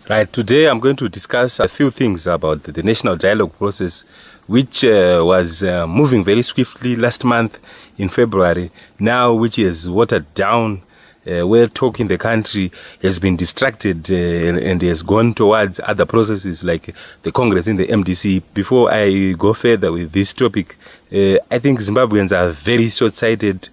Right, today I'm going to discuss a few things about the national dialogue process, which was moving very swiftly last month in February, now which is watered down, where talk in the country has been distracted and has gone towards other processes like the Congress and the MDC. Before I go further with this topic, I think Zimbabweans are very short-sighted,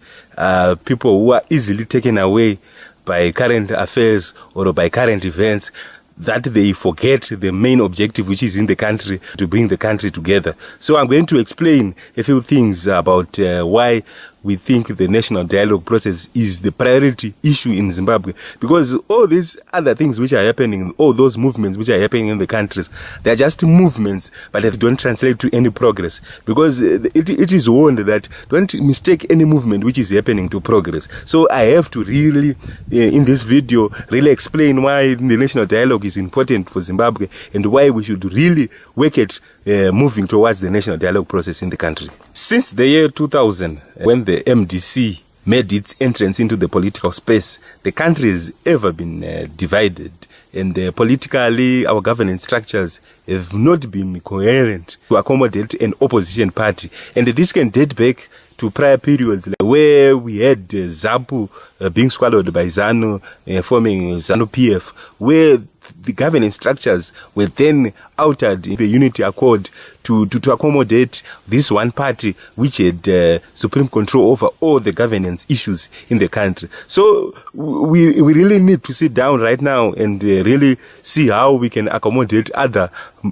people who are easily taken away by current affairs or by current events, that they forget the main objective which is in the country, to bring the country together. So I'm going to explain a few things about why we think the national dialogue process is the priority issue in Zimbabwe, because all these other things which are happening, all those movements which are happening in the countries, they're just movements, but they don't translate to any progress, because it is warned that don't mistake any movement which is happening to progress. So I have to really, in this video, really explain why the national dialogue is important for Zimbabwe and why we should really work at moving towards the national dialogue process in the country. Since the year 2000, when the MDC made its entrance into the political space, the country has ever been divided, and politically our governance structures have not been coherent to accommodate an opposition party. And this can date back to prior periods where we had ZAPU being swallowed by ZANU, forming ZANU-PF, where the governance structures were then altered in the unity accord to accommodate this one party which had supreme control over all the governance issues in the country. So we really need to sit down right now and really see how we can accommodate other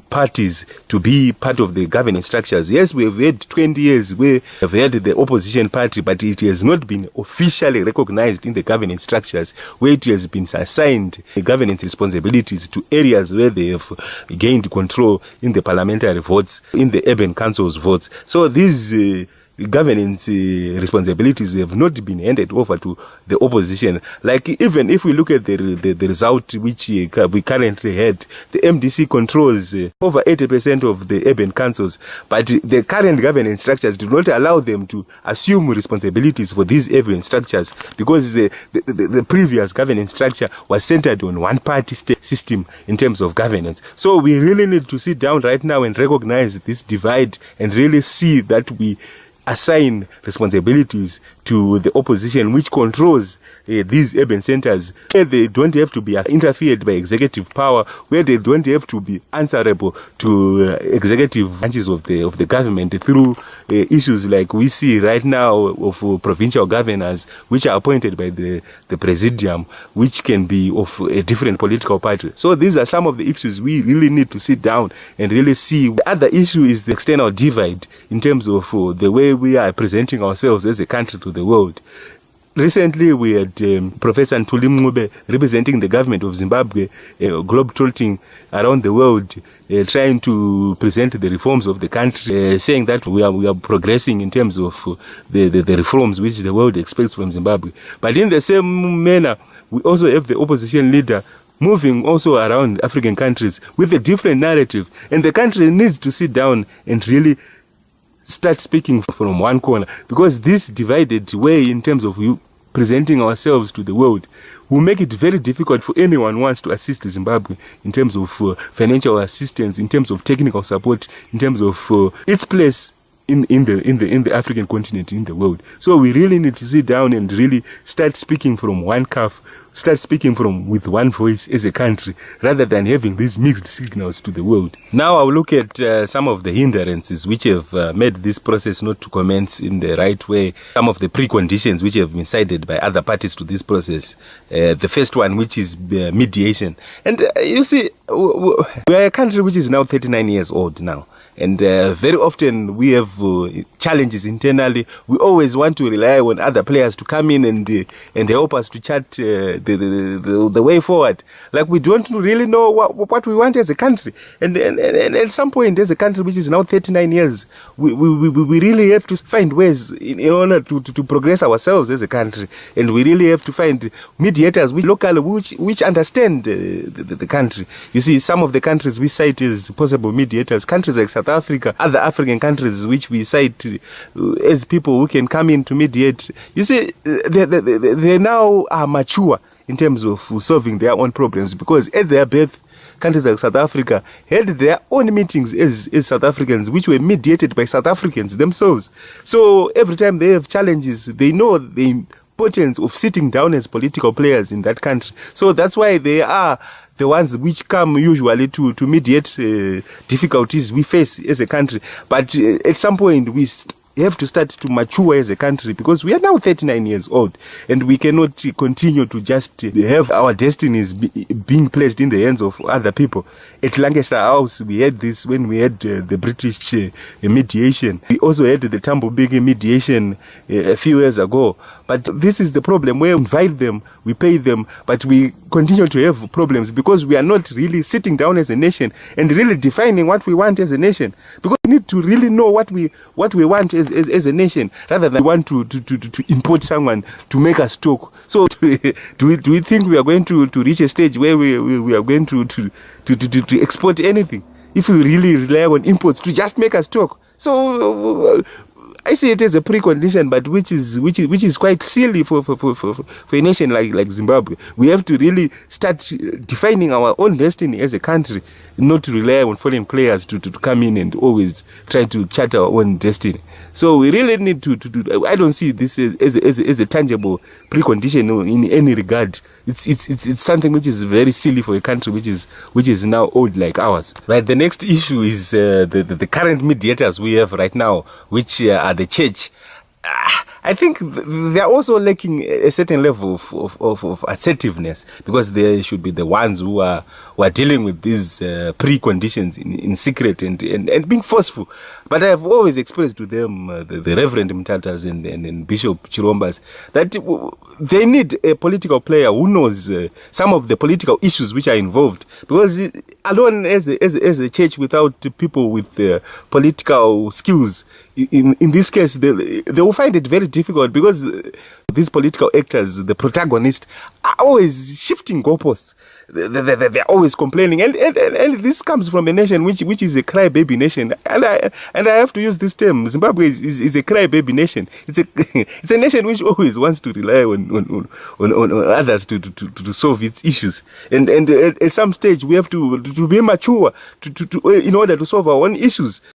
parties to be part of the governance structures. Yes, we have had 20 years where we have had the opposition party, but it has not been officially recognized in the governance structures, where it has been assigned governance responsibilities to areas where they have gained control in the parliamentary votes, in the urban councils votes. So these governance responsibilities have not been handed over to the opposition. Like, even if we look at the result which we currently had, the MDC controls over 80% of the urban councils, but the current governance structures do not allow them to assume responsibilities for these urban structures, because the previous governance structure was centered on one party system in terms of governance. So we really need to sit down right now and recognize this divide and really see that we assign responsibilities to the opposition which controls these urban centers, where they don't have to be interfered by executive power, where they don't have to be answerable to executive branches of the government through issues like we see right now of provincial governors which are appointed by the presidium, which can be of a different political party. So these are some of the issues we really need to sit down and really see. The other issue is the external divide in terms of the way we are presenting ourselves as a country to the world. Recently, we had Professor Ntuli Mncube representing the government of Zimbabwe, globe-trotting around the world, trying to present the reforms of the country, saying that we are progressing in terms of the reforms which the world expects from Zimbabwe. But in the same manner, we also have the opposition leader moving also around African countries with a different narrative, and the country needs to sit down and really start speaking from one corner, because this divided way in terms of presenting ourselves to the world will make it very difficult for anyone who wants to assist Zimbabwe in terms of financial assistance, in terms of technical support, in terms of its place in the African continent, in the world. So we really need to sit down and really start speaking from one calf, start speaking with one voice as a country, rather than having these mixed signals to the world. Now I'll look at some of the hindrances which have made this process not to commence in the right way, some of the preconditions which have been cited by other parties to this process. The first one, which is mediation. And you see, we are a country which is now 39 years old now. And very often we have challenges internally. We always want to rely on other players to come in and help us to chart the way forward. Like, we don't really know what we want as a country. And at some point, as a country which is now 39 years, we really have to find ways in order to progress ourselves as a country. And we really have to find mediators which understand the country. You see, some of the countries we cite as possible mediators, countries like South Africa, other African countries which we cite as people who can come in to mediate. You see, they now are mature in terms of solving their own problems, because at their birth, countries like South Africa had their own meetings as South Africans, which were mediated by South Africans themselves. So every time they have challenges, they know the importance of sitting down as political players in that country. So that's why they are the ones which come usually to mediate difficulties we face as a country. But at some point, we have to start to mature as a country, because we are now 39 years old and we cannot continue to just have our destinies being placed in the hands of other people. At Lancaster House, we had this when we had the British mediation. We also had the Tambo Big mediation a few years ago. But this is the problem, where we invite them, we pay them, but we continue to have problems because we are not really sitting down as a nation and really defining what we want as a nation. Because we need to really know what we want as a nation, rather than we want to import someone to make us talk. So do we think we are going to reach a stage where we are going to export anything if we really rely on imports to just make us talk? So I see it as a precondition, but which is quite silly for a nation like Zimbabwe. We have to really start defining our own destiny as a country, not to rely on foreign players to come in and always try to chart our own destiny. So we really need to do. I don't see this as a tangible precondition in any regard. It's something which is very silly for a country which is now old like ours. Right. The next issue is the current mediators we have right now, which are the church. I think they are also lacking a certain level of assertiveness, because they should be the ones who are dealing with these preconditions in secret and being forceful. But I have always expressed to them, the Reverend Mtatas and Bishop Chirombas, that they need a political player who knows some of the political issues which are involved. Because alone as a church without people with political skills, in this case, they will find it very difficult, because these political actors, the protagonists, are always shifting goalposts. They're always complaining, and this comes from a nation which is a crybaby nation. And I have to use this term. Zimbabwe is a crybaby nation. It's a nation which always wants to rely on others to solve its issues. And at some stage we have to be mature in order to solve our own issues.